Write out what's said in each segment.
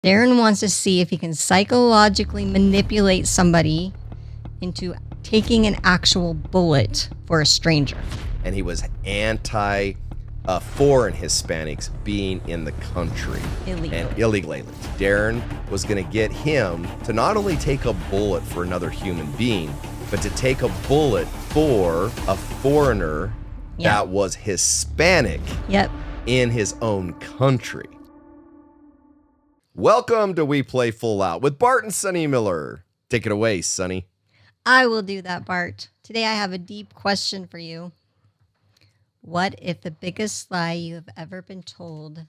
Derren wants to see if he can psychologically manipulate somebody into taking an actual bullet for a stranger. And he was anti foreign Hispanics being in the country. Illegal aliens. Derren was going to get him to not only take a bullet for another human being, but to take a bullet for a foreigner that was Hispanic in his own country. Welcome to We Play Full Out with Bart and Sonny Miller. Take it away, Sonny. I will do that, Bart. Today I have a deep question for you. What if the biggest lie you have ever been told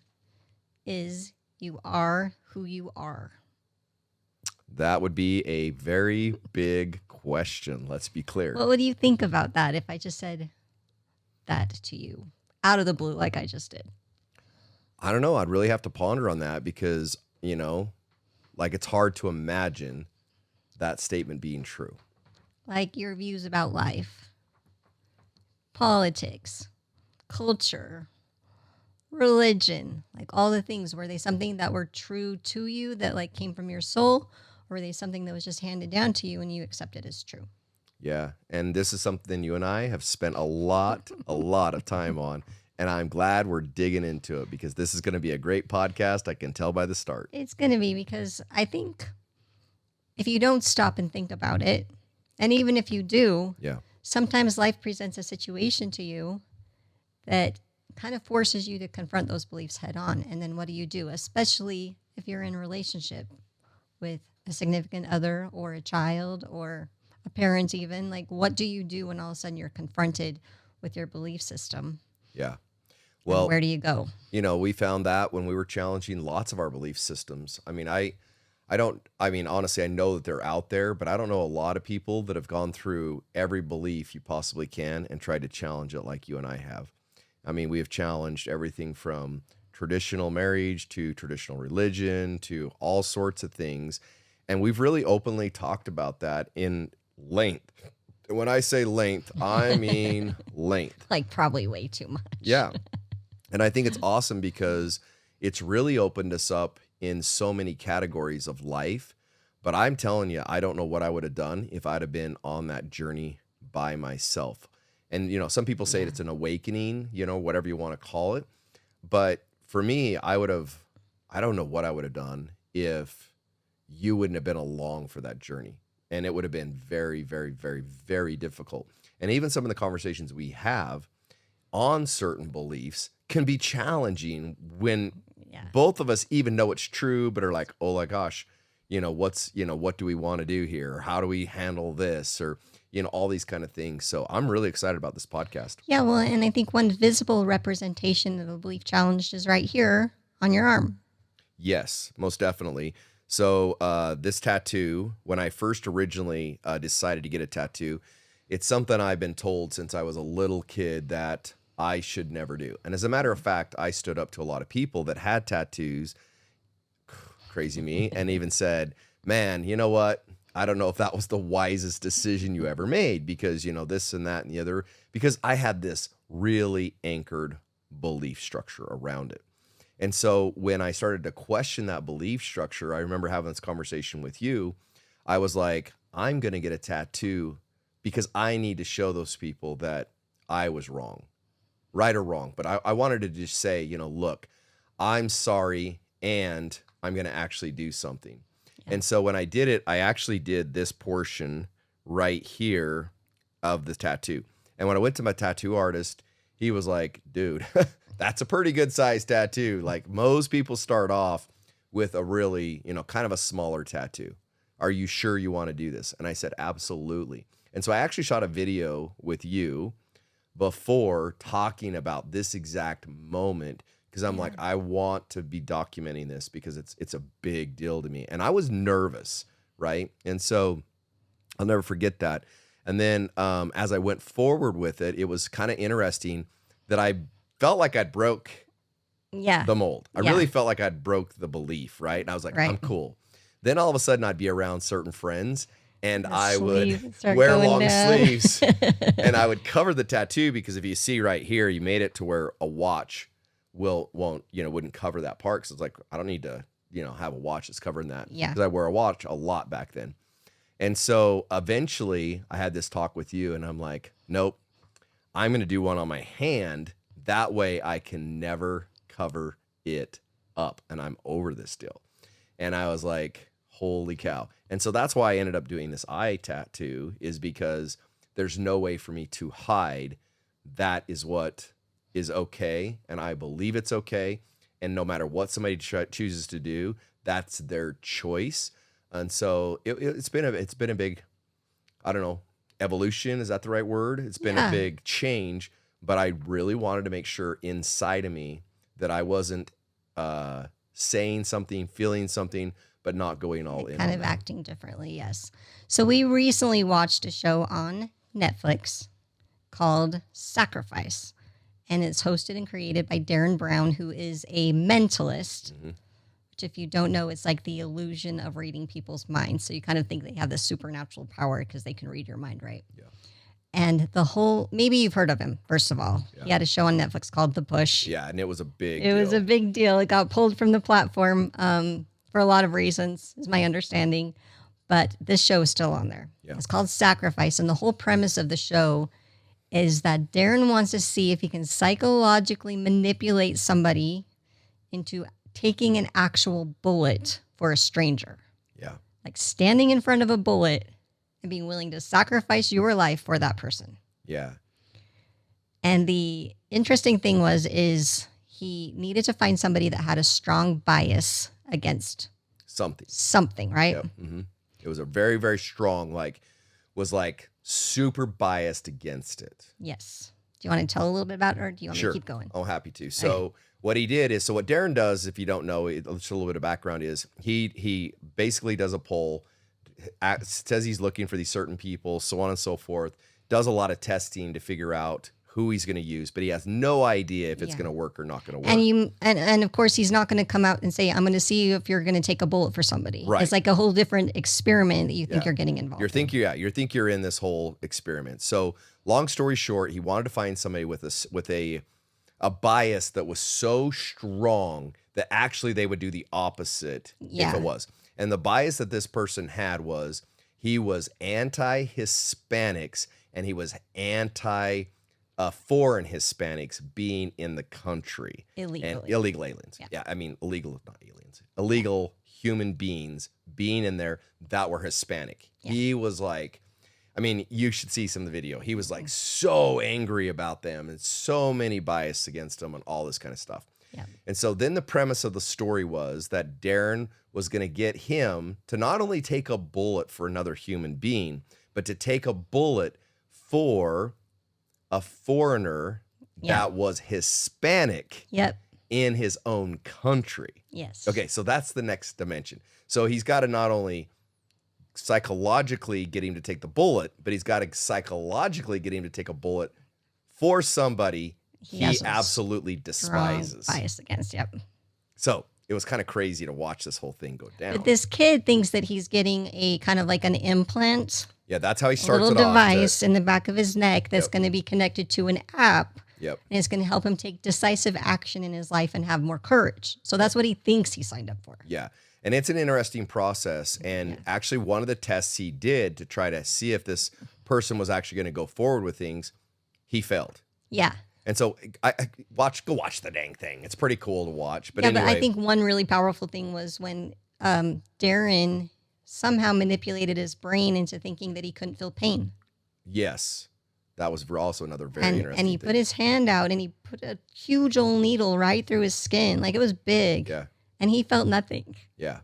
is you are who you are? That would be a very big question. Let's be clear. What would you think about that if I just said that to you out of the blue like I just did? I don't know. I'd really have to ponder on that because, you know, like it's hard to imagine that statement being true. Like your views about life, politics, culture, religion, like all the things. Were they something that were true to you that like came from your soul? Or were they something that was just handed down to you and you accepted as true? Yeah. And this is something you and I have spent a lot of time on. And I'm glad we're digging into it because this is going to be a great podcast. I can tell by the start. It's going to be because I think if you don't stop and think about it, and even if you do, sometimes life presents a situation to you that kind of forces you to confront those beliefs head on. And then what do you do? Especially if you're in a relationship with a significant other or a child or a parent even. Like, what do you do when all of a sudden you're confronted with your belief system? Yeah. Well, and where do you go? You know, we found that when we were challenging lots of our belief systems. I mean, honestly, I know that they're out there, but I don't know a lot of people that have gone through every belief you possibly can and tried to challenge it like you and I have. I mean, we have challenged everything from traditional marriage to traditional religion to all sorts of things. And we've really openly talked about that in length. When I say length, I mean length. Like probably way too much. Yeah. And I think it's awesome because it's really opened us up in so many categories of life. But I'm telling you, I don't know what I would have done if I'd have been on that journey by myself. And, you know, some people say it's an awakening, you know, whatever you want to call it. But for me, I don't know what I would have done if you wouldn't have been along for that journey. And it would have been very, very, very, very difficult. And even some of the conversations we have on certain beliefs can be challenging when both of us even know it's true, but are like, oh my gosh, what do we want to do here? Or how do we handle this? Or, you know, all these kind of things. So I'm really excited about this podcast. Yeah, well, and I think one visible representation of a belief challenge is right here on your arm. Yes, most definitely. So this tattoo, when I first originally decided to get a tattoo, it's something I've been told since I was a little kid that I should never do. And as a matter of fact, I stood up to a lot of people that had tattoos, crazy me, and even said, man, you know what? I don't know if that was the wisest decision you ever made because, you know, this and that and the other, because I had this really anchored belief structure around it. And so when I started to question that belief structure, I remember having this conversation with you. I was like, I'm going to get a tattoo because I need to show those people that I was wrong, right or wrong. But I wanted to just say, you know, look, I'm sorry and I'm going to actually do something. Yeah. And so when I did it, I actually did this portion right here of the tattoo. And when I went to my tattoo artist, he was like, dude, that's a pretty good size tattoo. Like most people start off with a really, you know, kind of a smaller tattoo. Are you sure you want to do this? And I said, absolutely. And so I actually shot a video with you before talking about this exact moment because I'm like, I want to be documenting this because it's a big deal to me. And I was nervous, right? And so I'll never forget that. And then as I went forward with it, it was kind of interesting that I felt like I'd broke the mold. I really felt like I'd broke the belief, right? And I was like, I'm cool. Then all of a sudden I'd be around certain friends and I would wear long sleeves and I would cover the tattoo because if you see right here, you made it to where a watch wouldn't cover that part. So it's like, I don't need to have a watch that's covering that. Yeah. Because I wear a watch a lot back then. And so eventually I had this talk with you and I'm like, nope, I'm going to do one on my hand. That way I can never cover it up. And I'm over this deal. And I was like, holy cow. And so that's why I ended up doing this eye tattoo, is because there's no way for me to hide. That is what is okay. And I believe it's okay. And no matter what somebody chooses to do, that's their choice. And so it's been a big, I don't know, evolution. Is that the right word? It's been a big change, but I really wanted to make sure inside of me that I wasn't saying something, feeling something, but not going all in. Kind of acting differently, yes. So we recently watched a show on Netflix called Sacrifice, and it's hosted and created by Derren Brown, who is a mentalist. Mm-hmm. Which, if you don't know, it's like the illusion of reading people's minds. So you kind of think they have this supernatural power because they can read your mind, right? Yeah. And maybe you've heard of him, first of all. Yeah. He had a show on Netflix called The Push. Yeah, and it was a big deal. It was a big deal. It got pulled from the platform for a lot of reasons, is my understanding. But this show is still on there. Yeah. It's called Sacrifice. And the whole premise of the show is that Derren wants to see if he can psychologically manipulate somebody into taking an actual bullet for a stranger. Yeah. Like standing in front of a bullet and being willing to sacrifice your life for that person. Yeah. And the interesting thing is he needed to find somebody that had a strong bias against something, right? Yep. Mm-hmm. It was a very, very strong, was super biased against it. Yes. Do you want to tell a little bit about it, or do you want me to keep going? Oh, happy to. So what he did is, what Derren does, if you don't know, just a little bit of background, is he basically does a poll, says he's looking for these certain people, so on and so forth, does a lot of testing to figure out who he's going to use, but he has no idea if it's going to work or not going to work. And of course, he's not going to come out and say, I'm going to see if you're going to take a bullet for somebody. Right. It's like a whole different experiment that you think you're getting involved in. You think you're in this whole experiment. So long story short, he wanted to find somebody with a bias that was so strong that actually they would do the opposite if it was. And the bias that this person had was he was anti-Hispanics and he was foreign Hispanics being in the country. Illegal aliens. Yeah, I mean, not aliens. Illegal human beings being in there that were Hispanic. Yeah. He was like, I mean, you should see some of the video. He was like so angry about them and so many bias against them and all this kind of stuff. Yeah. And so then the premise of the story was that Derren was going to get him to not only take a bullet for another human being, but to take a bullet for a foreigner that was Hispanic in his own country. Yes. Okay, so that's the next dimension. So he's got to not only psychologically get him to take the bullet, but he's got to psychologically get him to take a bullet for somebody he absolutely despises. Bias against, So it was kind of crazy to watch this whole thing go down. But this kid thinks that he's getting a kind of like an implant. Yeah, that's how he starts it off. A little device in the back of his neck that's going to be connected to an app. Yep. And it's going to help him take decisive action in his life and have more courage. So that's what he thinks he signed up for. Yeah. And it's an interesting process. And actually one of the tests he did to try to see if this person was actually going to go forward with things, he failed. Yeah. And so go watch the dang thing. It's pretty cool to watch. But anyway. But I think one really powerful thing was when Derren somehow manipulated his brain into thinking that he couldn't feel pain. Yes. That was also another very interesting And he put his hand out and he put a huge old needle right through his skin. Like it was big. Yeah. And he felt nothing. Yeah.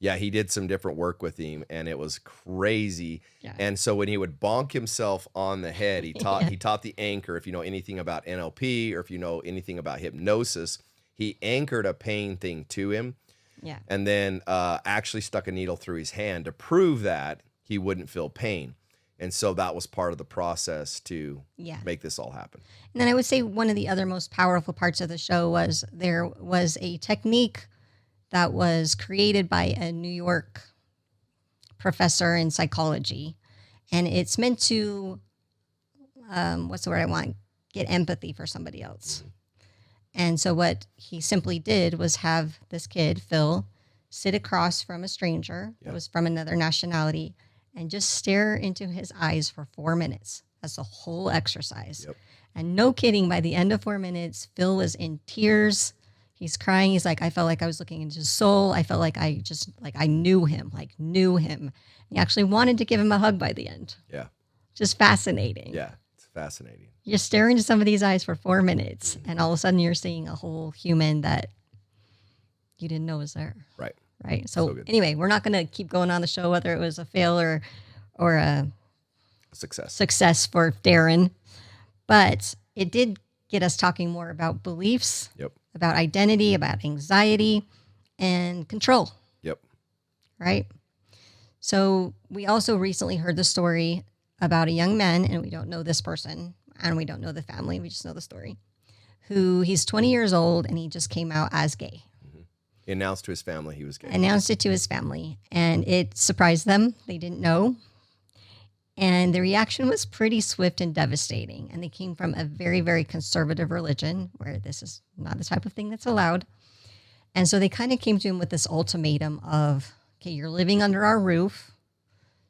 Yeah, he did some different work with him and it was crazy. Yeah. And so when he would bonk himself on the head, he taught the anchor. If you know anything about NLP or if you know anything about hypnosis, he anchored a pain thing to him. Yeah. And then actually stuck a needle through his hand to prove that he wouldn't feel pain. And so that was part of the process to make this all happen. And then I would say one of the other most powerful parts of the show was there was a technique that was created by a New York professor in psychology. And it's meant to, what's the word I want? Get empathy for somebody else. And so what he simply did was have this kid, Phil, sit across from a stranger that was from another nationality and just stare into his eyes for 4 minutes. That's the whole exercise. Yep. And no kidding, by the end of 4 minutes, Phil was in tears. He's crying. He's like, I felt like I was looking into his soul. I felt like I knew him. He actually wanted to give him a hug by the end. Yeah. Just fascinating. Yeah, it's fascinating. You're staring into somebody's eyes for 4 minutes, and all of a sudden you're seeing a whole human that you didn't know was there. Right. Right. So anyway, we're not going to keep going on the show whether it was a fail or a success for Derren, but it did get us talking more about beliefs, about identity, about anxiety, and control. Yep. Right. So we also recently heard the story about a young man, and we don't know this person, and we don't know the family. We just know the story. He's 20 years old, and he just came out as gay. He announced to his family he was gay. Announced it to his family, and it surprised them. They didn't know. And the reaction was pretty swift and devastating. And they came from a very, very conservative religion where this is not the type of thing that's allowed. And so they kind of came to him with this ultimatum of, okay, you're living under our roof.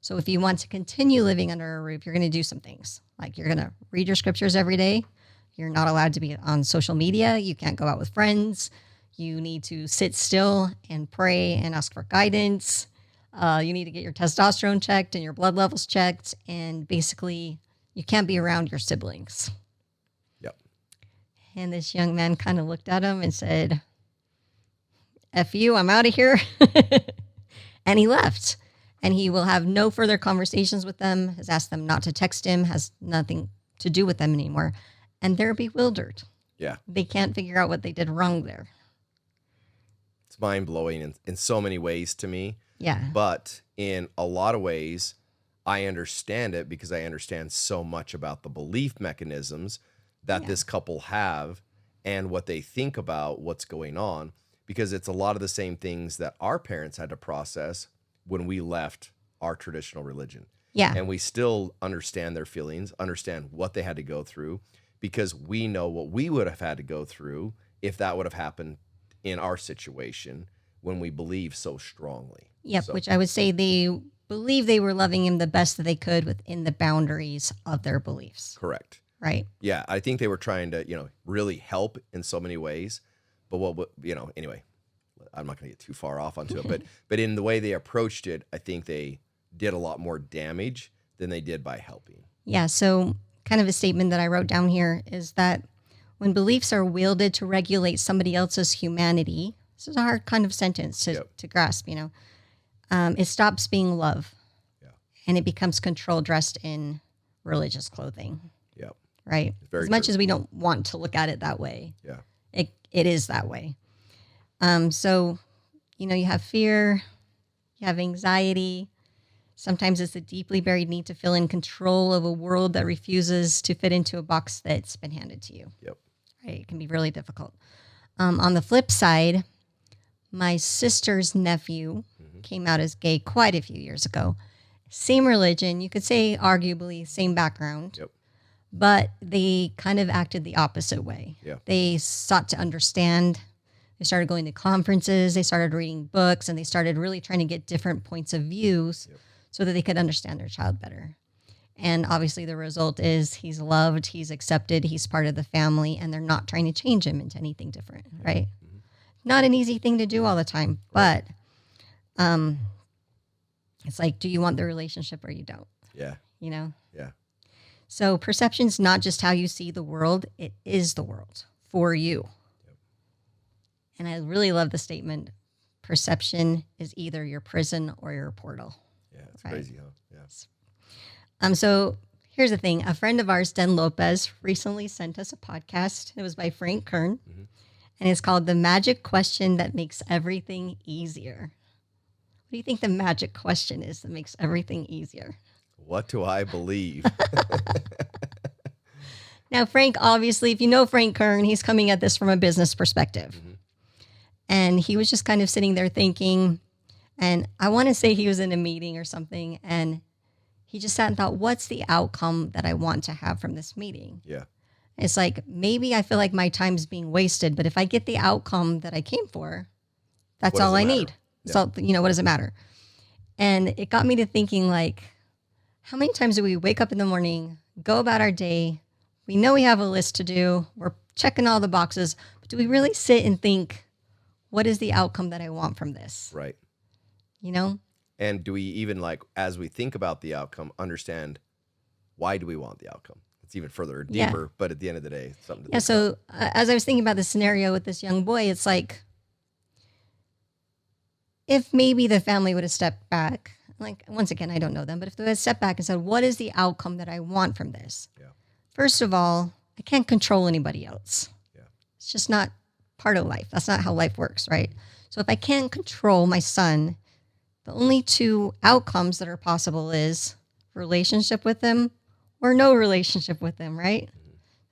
So if you want to continue living under our roof, you're going to do some things. Like you're going to read your scriptures every day. You're not allowed to be on social media. You can't go out with friends. You need to sit still and pray and ask for guidance. You need to get your testosterone checked and your blood levels checked. And basically, you can't be around your siblings. Yep. And this young man kind of looked at him and said, F you, I'm out of here. And he left. And he will have no further conversations with them, has asked them not to text him, has nothing to do with them anymore. And they're bewildered. Yeah. They can't figure out what they did wrong there. It's mind-blowing in so many ways to me. Yeah. But in a lot of ways, I understand it because I understand so much about the belief mechanisms that this couple have and what they think about what's going on, because it's a lot of the same things that our parents had to process when we left our traditional religion. Yeah. And we still understand their feelings, understand what they had to go through, because we know what we would have had to go through if that would have happened in our situation when we believe so strongly. Yep, which I would say they believe they were loving him the best that they could within the boundaries of their beliefs. Correct. Right. Yeah, I think they were trying to, really help in so many ways. But anyway, I'm not going to get too far off onto it. But in the way they approached it, I think they did a lot more damage than they did by helping. Yeah, so kind of a statement that I wrote down here is that when beliefs are wielded to regulate somebody else's humanity, this is a hard kind of sentence to grasp, it stops being love. Yeah. And it becomes control dressed in religious clothing. Yep. Right? As much as we don't want to look at it that way. Yeah. It is that way. So, you have fear, you have anxiety. Sometimes it's a deeply buried need to feel in control of a world that refuses to fit into a box that's been handed to you. Yep. Right? It can be really difficult. On the flip side, my sister's nephew came out as gay quite a few years ago. Same religion, you could say arguably same background. Yep. But they kind of acted the opposite way. Yeah. They sought to understand. They started going to conferences, they started reading books, and they started really trying to get different points of views so that they could understand their child better. And obviously the result is he's loved, he's accepted, he's part of the family, and they're not trying to change him into anything different, right? Mm-hmm. Not an easy thing to do all the time, but it's like, do you want the relationship or you don't? Yeah. Yeah. So perception's not just how you see the world, it is the world for you. Yep. And I really love the statement, perception is either your prison or your portal. Yeah, it's crazy, huh? Yeah. So here's the thing. A friend of ours, Den Lopez, recently sent us a podcast. It was by Frank Kern, and it's called The Magic Question That Makes Everything Easier. What do you think the magic question is that makes everything easier? What do I believe? Now, Frank, obviously, if you know Frank Kern, he's coming at this from a business perspective. Mm-hmm. And he was just kind of sitting there thinking, and I want to say he was in a meeting or something, and he just sat and thought, what's the outcome that I want to have from this meeting? Yeah. It's like, maybe I feel like my time's being wasted, but if I get the outcome that I came for, that's all I need. So, what does it matter? And it got me to thinking, like, how many times do we wake up in the morning, go about our day? We know we have a list to do. We're checking all the boxes, but do we really sit and think, what is the outcome that I want from this? Right. And do we even, like, as we think about the outcome, understand why do we want the outcome? It's even further deeper, but at the end of the day, it's something to think so as I was thinking about the scenario with this young boy, it's like, if maybe the family would have stepped back, like, once again, I don't know them, but if they had stepped back and said, what is the outcome that I want from this? Yeah. First of all, I can't control anybody else. Yeah. It's just not part of life. That's not how life works, right? So if I can't control my son, the only two outcomes that are possible is relationship with them or no relationship with them, right?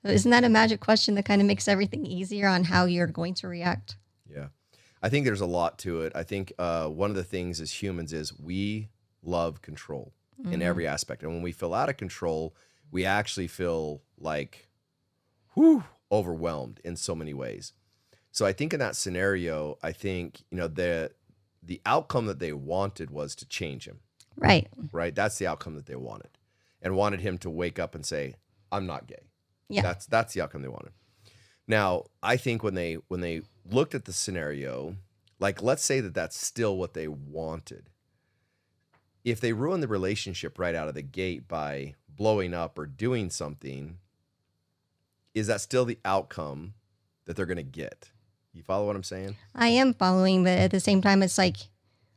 So isn't that a magic question that kind of makes everything easier on how you're going to react? Yeah. I think there's a lot to it. I think one of the things as humans is we love control in every aspect. And when we feel out of control, we actually feel like, overwhelmed in so many ways. So I think in that scenario, I think, the outcome that they wanted was to change him. Right. Right. That's the outcome that they wanted, and wanted him to wake up and say, I'm not gay. Yeah. That's the outcome they wanted. Now, I think when they looked at the scenario, like, let's say that that's still what they wanted. If they ruin the relationship right out of the gate by blowing up or doing something, is that still the outcome that they're going to get? You follow what I'm saying? I am following, but at the same time, it's like,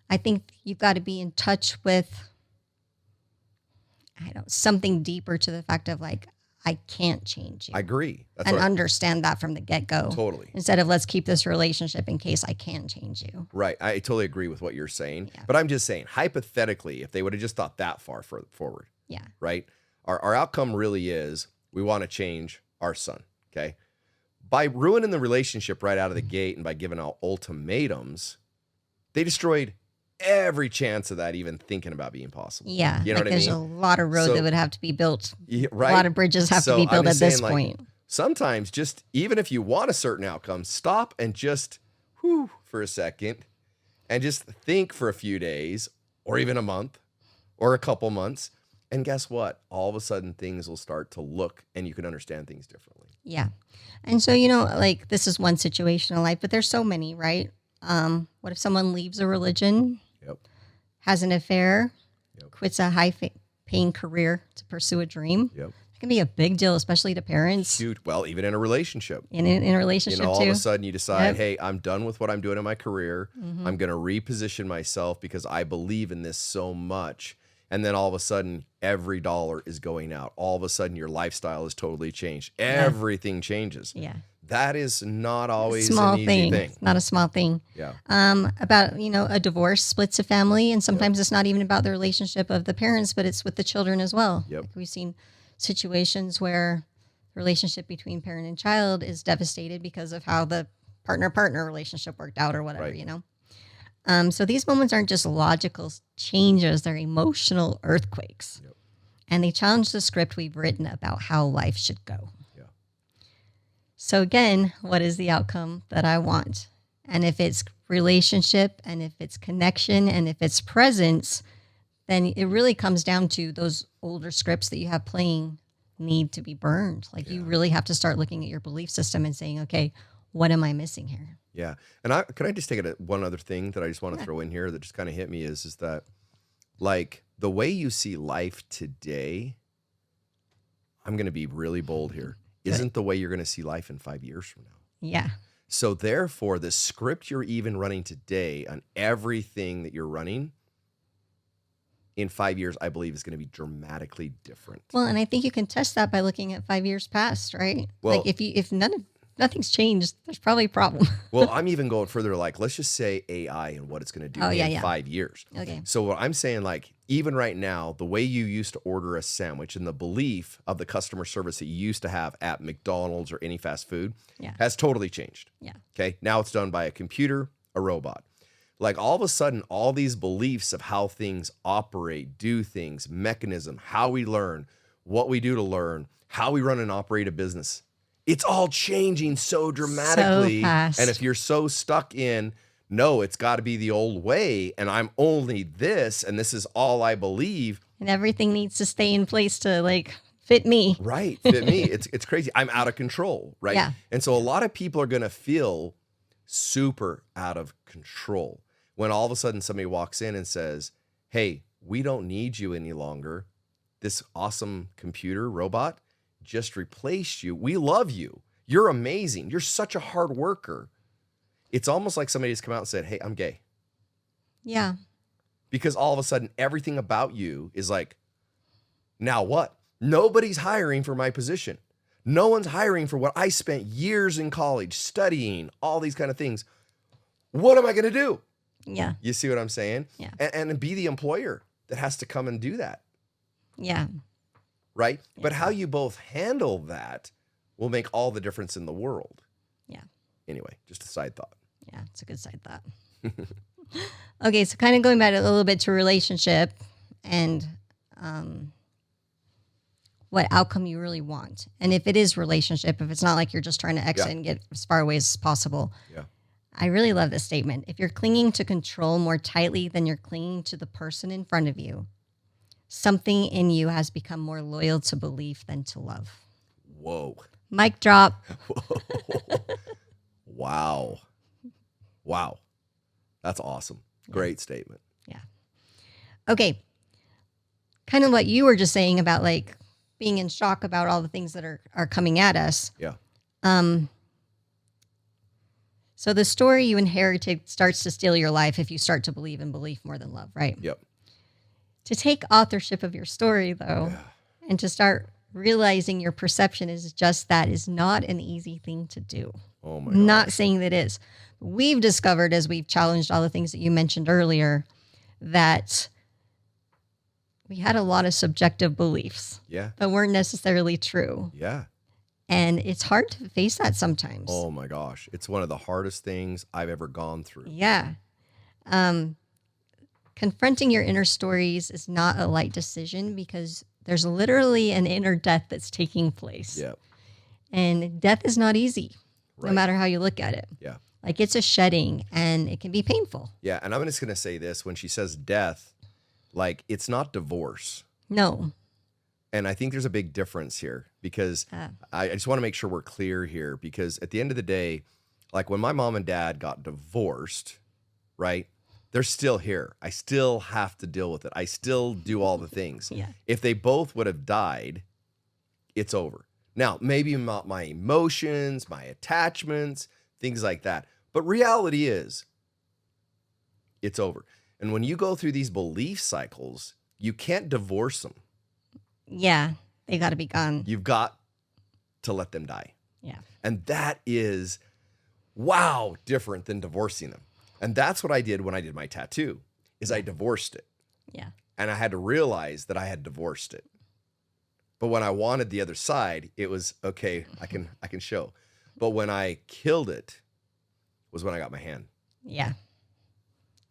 I think you've got to be in touch with, something deeper to the fact of, like, I can't change you. I agree. And understand that from the get-go. Totally. Instead of, let's keep this relationship in case I can change you. Right. I totally agree with what you're saying. Yeah. But I'm just saying, hypothetically, if they would have just thought that far forward. Yeah. Right? Our outcome really is we want to change our son. Okay? By ruining the relationship right out of the gate and by giving out ultimatums, they destroyed every chance of that even thinking about being possible. Yeah. You know what I mean? There's a lot of road that would have to be built. Yeah, right? A lot of bridges have to be built at this point. Sometimes just, even if you want a certain outcome, stop and just for a second and just think for a few days or even a month or a couple months. And guess what? All of a sudden things will start to look and you can understand things differently. Yeah. And so, like, this is one situation in life, but there's so many, right? What if someone leaves a religion, has an affair, quits a high-paying career to pursue a dream? It can be a big deal, especially to parents. Shoot, well, even in a relationship. In a relationship, all too. of a sudden you decide, hey, I'm done with what I'm doing in my career. I'm going to reposition myself because I believe in this so much. And then all of a sudden, every dollar is going out. All of a sudden, your lifestyle is totally changed. Everything changes. Yeah. That is not always an easy thing. It's not a small thing. Yeah. About, a divorce splits a family, and sometimes it's not even about the relationship of the parents, but it's with the children as well. Yep. Like, we've seen situations where the relationship between parent and child is devastated because of how the partner relationship worked out or whatever, So these moments aren't just logical changes, they're emotional earthquakes. Yep. And they challenge the script we've written about how life should go. Yeah. So again, what is the outcome that I want? And if it's relationship, and if it's connection, and if it's presence, then it really comes down to those older scripts that you have playing need to be burned. Like, you really have to start looking at your belief system and saying, okay, what am I missing here? Yeah. And can I just take it at one other thing that I just want to throw in here that just kind of hit me is that, like, the way you see life today, I'm going to be really bold here, isn't the way you're going to see life in 5 years from now. Yeah. So therefore, the script you're even running today on everything that you're running in 5 years, I believe, is going to be dramatically different. Well, and I think you can test that by looking at 5 years past, right? Well, like, if nothing's changed, there's probably a problem. Well, I'm even going further, like, let's just say AI and what it's going to do in 5 years. Okay. So what I'm saying, like, even right now, the way you used to order a sandwich and the belief of the customer service that you used to have at McDonald's or any fast food has totally changed. Yeah. Okay. Now it's done by a computer, a robot. Like, all of a sudden, all these beliefs of how things operate, do things, mechanism, how we learn, what we do to learn, how we run and operate a business, It's all changing so dramatically. So fast. And if you're so stuck in, no, it's got to be the old way, and I'm only this, and this is all I believe. And everything needs to stay in place to like fit me. Right, fit me. It's crazy. I'm out of control, right? Yeah. And so a lot of people are going to feel super out of control when all of a sudden somebody walks in and says, hey, we don't need you any longer. This awesome computer robot just replaced you. We love you. You're amazing. You're such a hard worker. It's almost like somebody has come out and said, hey, I'm gay. Yeah. Because all of a sudden, everything about you is like, now what? Nobody's hiring for my position. No one's hiring for what I spent years in college studying, all these kind of things. What am I going to do? Yeah. You see what I'm saying? Yeah. And be the employer that has to come and do that. Yeah. Right? Yeah. But how you both handle that will make all the difference in the world. Yeah. Anyway, just a side thought. Yeah, it's a good side thought. Okay, so kind of going back a little bit to relationship and what outcome you really want. And if it is relationship, if it's not like you're just trying to exit and get as far away as possible. Yeah. I really love this statement. If you're clinging to control more tightly than you're clinging to the person in front of you, something in you has become more loyal to belief than to love. Whoa. Mic drop. Whoa. Wow. Wow. That's awesome. Great statement. Yeah. Okay. Kind of what you were just saying about like being in shock about all the things that are coming at us. Yeah. So the story you inherited starts to steal your life if you start to believe in belief more than love, right? Yep. To take authorship of your story, though, and to start realizing your perception is just that is not an easy thing to do. Oh my Not gosh. saying that it is. We've discovered, as we've challenged all the things that you mentioned earlier, that we had a lot of subjective beliefs Yeah. that weren't necessarily true. Yeah. And it's hard to face that sometimes. Oh my gosh. It's one of the hardest things I've ever gone through. Yeah. Confronting your inner stories is not a light decision because there's literally an inner death that's taking place. Yep. And death is not easy, no Right. matter how you look at it. Yeah. Like it's a shedding and it can be painful. Yeah. And I'm just going to say this when she says death, like it's not divorce. No. And I think there's a big difference here because I just want to make sure we're clear here because at the end of the day, like when my mom and dad got divorced, right? They're still here. I still have to deal with it. I still do all the things. Yeah. If they both would have died, it's over. Now, maybe my emotions, my attachments, things like that. But reality is, it's over. And when you go through these belief cycles, you can't divorce them. Yeah. They got to be gone. You've got to let them die. Yeah. And that is, wow, different than divorcing them. And that's what I did when I did my tattoo, is I divorced it. Yeah. And I had to realize that I had divorced it. But when I wanted the other side, it was, okay, I can show. But when I killed it was when I got my hand. Yeah.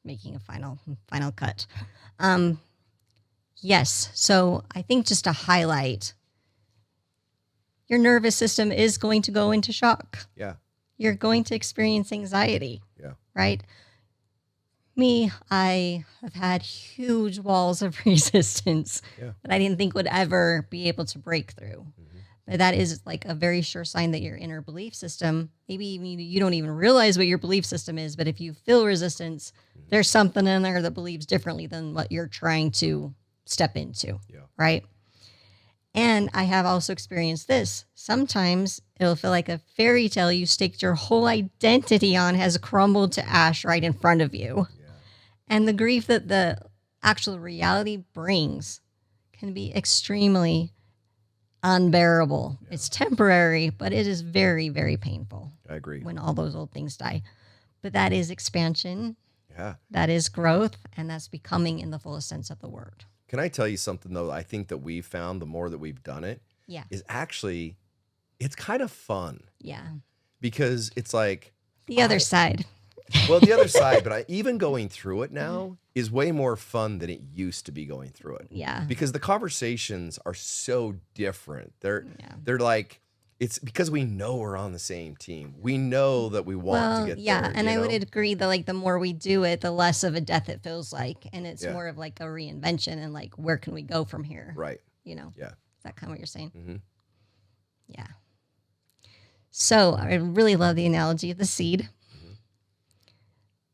Making a final cut. Yes. So I think just to highlight, your nervous system is going to go into shock. Yeah. You're going to experience anxiety. Yeah. Right? Me, I have had huge walls of resistance that I didn't think would ever be able to break through. Mm-hmm. But that is like a very sure sign that your inner belief system, maybe you don't even realize what your belief system is, but if you feel resistance, there's something in there that believes differently than what you're trying to step into. Yeah. Right? And I have also experienced this. Sometimes it'll feel like a fairy tale you staked your whole identity on has crumbled to ash right in front of you. Yeah. And the grief that the actual reality brings can be extremely unbearable. Yeah. It's temporary, but it is very, very painful. I agree. When all those old things die. But that is expansion. Yeah. That is growth. And that's becoming in the fullest sense of the word. Can I tell you something, though? I think that we've found the more that we've done it, is actually, it's kind of fun. Yeah. Because it's like... The other side. Well, the other side, but even going through it now is way more fun than it used to be going through it. Yeah. Because the conversations are so different. They're like, It's because we know we're on the same team. We know that we want to get there. And I would agree that like the more we do it, the less of a death it feels like, and it's Yeah. more of like a reinvention and like where can we go from here? Right. You know. Yeah. Is that kind of what you're saying? Mm-hmm. Yeah. So I really love the analogy of the seed. Mm-hmm.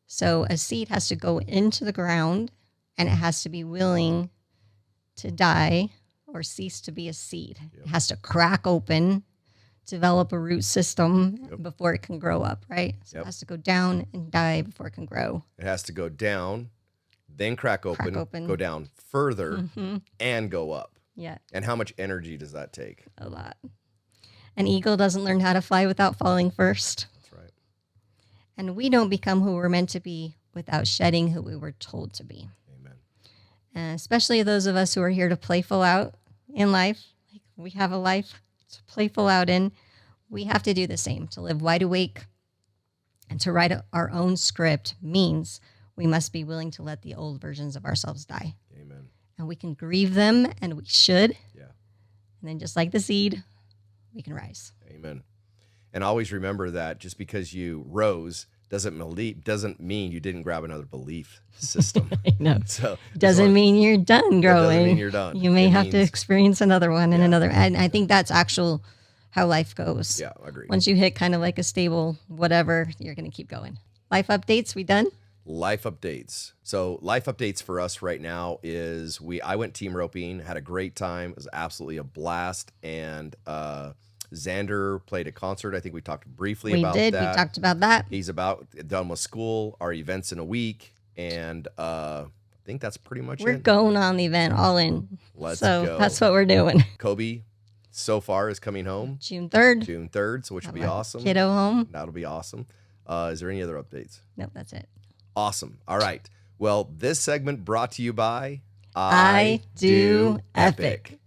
So a seed has to go into the ground, and it has to be willing to die or cease to be a seed. Yep. It has to crack open, develop a root system Yep. before it can grow up, right? So Yep. it has to go down and die before it can grow. It has to go down, then crack open. Go down further, Mm-hmm. and go up. Yeah, And how much energy does that take? a lot. An eagle doesn't learn how to fly without falling first. That's right. And we don't become who we're meant to be without shedding who we were told to be. Amen. And especially those of us who are here to playful out in life. Like we have a life to playful out in. We have to do the same. To live wide awake and to write our own script means we must be willing to let the old versions of ourselves die. Amen. And we can grieve them, and we should. Yeah. And then just like the seed, we can rise. Amen. And always remember that just because you rose doesn't mean you didn't grab another belief system. I know. So Doesn't mean you're done growing. Doesn't mean you're done. You may It have to means- experience another one and another. And I think that's actual how life goes. Yeah, I agree. Once you hit kind of like a stable whatever, you're going to keep going. Life updates, we done? Life updates. So life updates for us right now is I went team roping, had a great time. It was absolutely a blast. And Xander played a concert. I think we talked briefly about that. We talked about that. He's about done with school, our events in a week. And I think that's pretty much We're it. going on the event all in. Let's so go. that's what we're doing. Kobe so far is coming home June 3rd. June 3rd, so which will be awesome. Kiddo home. That'll be awesome. Is there any other updates? Nope, that's it. Awesome. All right. Well, this segment brought to you by I Do Epic.